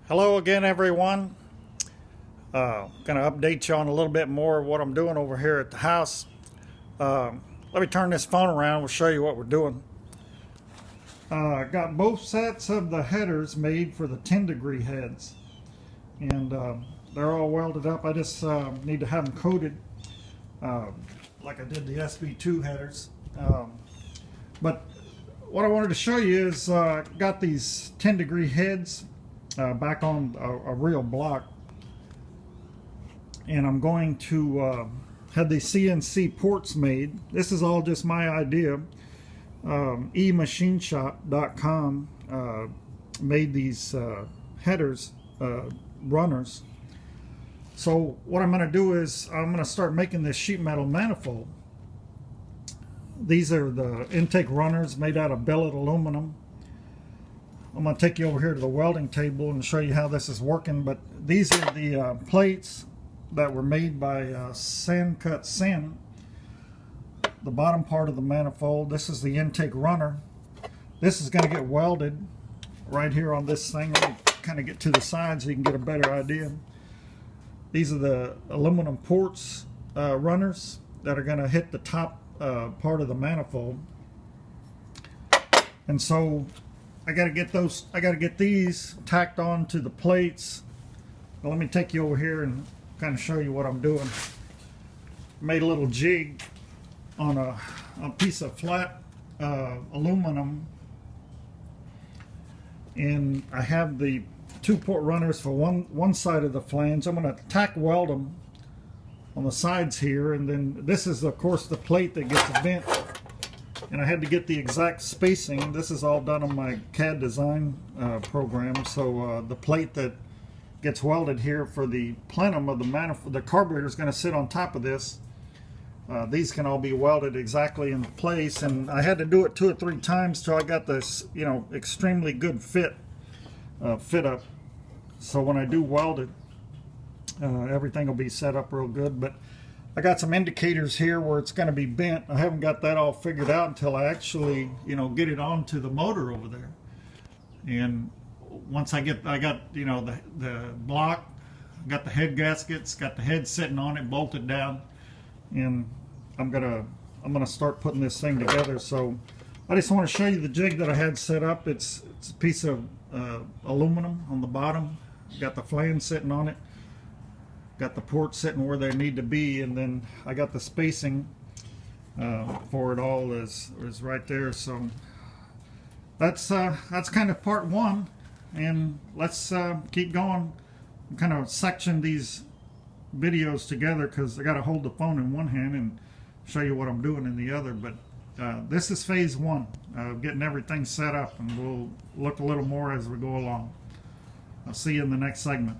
Hello again, everyone. Going to update you on a little bit more of what I'm doing over here at the house. Let me turn this phone around. We'll show you what we're doing. I got both sets of the headers made for the 10-degree heads, and they're all welded up. I just need to have them coated like I did the SB2 headers. But what I wanted to show you is got these 10-degree heads back on a real block, and I'm going to have these CNC ports made. This is all just my idea. eMachineShop.com made these headers, runners. So what I'm going to do is I'm going to start making this sheet metal manifold. These are the intake runners made out of billet aluminum. I'm going to take you over here to the welding table and show you how this is working. But these are the plates that were made by Sand-Cut Sin. The bottom part of the manifold. This is the intake runner. This is going to get welded right here on this thing. Let me kind of get to the side so you can get a better idea. These are the aluminum ports runners that are going to hit the top part of the manifold. And so I got to get these tacked on to the plates. Well, let me take you over here and kind of show you what I'm doing. Made a little jig on a piece of flat aluminum, and I have the 2-port runners for one side of the flange. I'm going to tack weld them on the sides here, and then this is of course the plate that gets bent, and I had to get the exact spacing. This is all done on my CAD design program. So the plate that gets welded here for the plenum of the manifold, the carburetor, is going to sit on top of this. These can all be welded exactly in place, and I had to do it 2 or 3 times till I got this, extremely good fit up. So when I do weld it, everything will be set up real good. But I got some indicators here where it's going to be bent. I haven't got that all figured out until I actually, get it onto the motor over there. And once I got, the block, got the head gaskets, got the head sitting on it, bolted down, and I'm gonna start putting this thing together. So I just want to show you the jig that I had set up. It's a piece of aluminum on the bottom. Got the flange sitting on it. Got the ports sitting where they need to be, and then I got the spacing for it all is right there. So that's kind of part 1, and let's keep going. I'm kind of section these videos together because I got to hold the phone in one hand and show you what I'm doing in the other. But this is phase 1, getting everything set up, and we'll look a little more as we go along. I'll see you in the next segment.